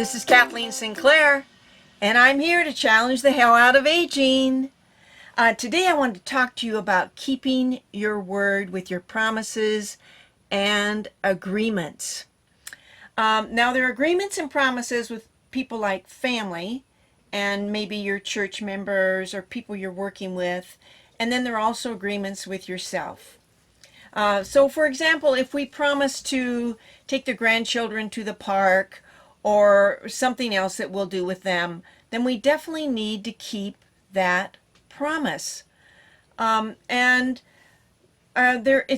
This is Kathleen Sinclair, and I'm here to challenge the hell out of aging. Today I want to talk to you about keeping your word with your promises and agreements. Now, there are agreements and promises with people like family and maybe your church members or people you're working with, and then there are also agreements with yourself. So, for example, if we promise to take the grandchildren to the park or something else that we'll do with them, then we definitely need to keep that promise. It's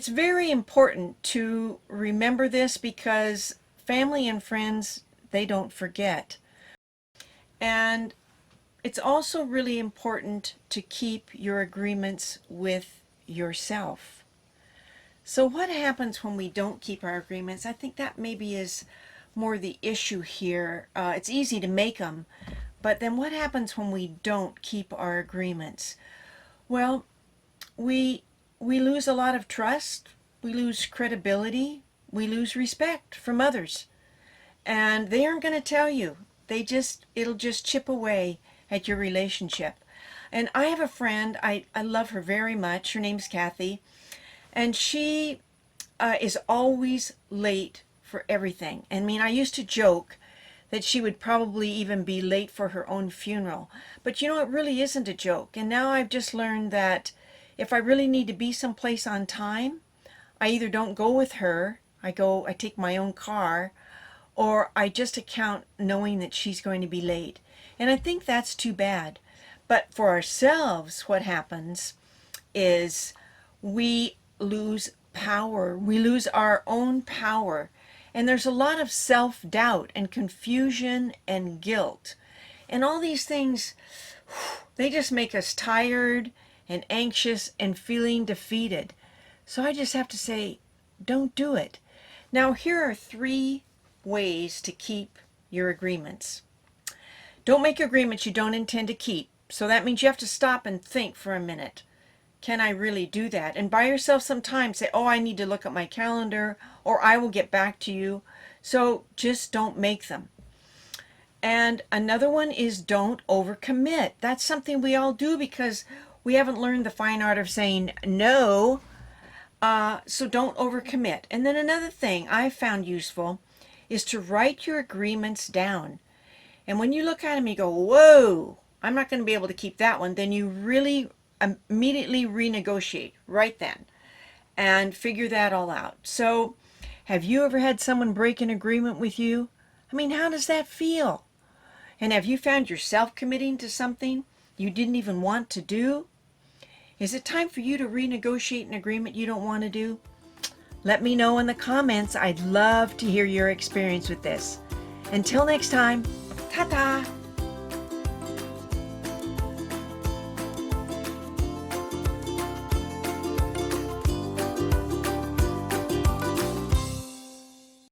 very important to remember this because family and friends, they don't forget. And it's also really important to keep your agreements with yourself. So what happens when we don't keep our agreements? I think that maybe is more the issue here. It's easy to make them, but then what happens when we don't keep our agreements? Well, we lose a lot of trust, we lose credibility, we lose respect from others. And they aren't going to tell you. It'll just chip away at your relationship. And I have a friend, I love her very much. Her name's Kathy. And she is always late for everything. I mean, I used to joke that she would probably even be late for her own funeral. But you know, it really isn't a joke. And now I've just learned that if I really need to be someplace on time, I either don't go with her, I take my own car, or I just account knowing that she's going to be late. And I think that's too bad. But for ourselves, what happens is we lose power. We lose our own power. And there's a lot of self-doubt and confusion and guilt. And all these things, they just make us tired and anxious and feeling defeated. So I just have to say, don't do it. Now, here are 3 ways to keep your agreements. Don't make agreements you don't intend to keep. So that means you have to stop and think for a minute. Can I really do that? And buy yourself some time. Say, oh, I need to look at my calendar, or I will get back to you. So just don't make them. And another one is don't overcommit. That's something we all do because we haven't learned the fine art of saying no. So don't overcommit. And then another thing I found useful is to write your agreements down. And when you look at them, you go, whoa, I'm not going to be able to keep that one. Then you really immediately renegotiate right then and figure that all out. So have you ever had someone break an agreement with you? I mean, how does that feel? And have you found yourself committing to something you didn't even want to do? Is it time for you to renegotiate an agreement you don't want to do? Let me know in the comments. I'd love to hear your experience with this. Until next time, ta-ta!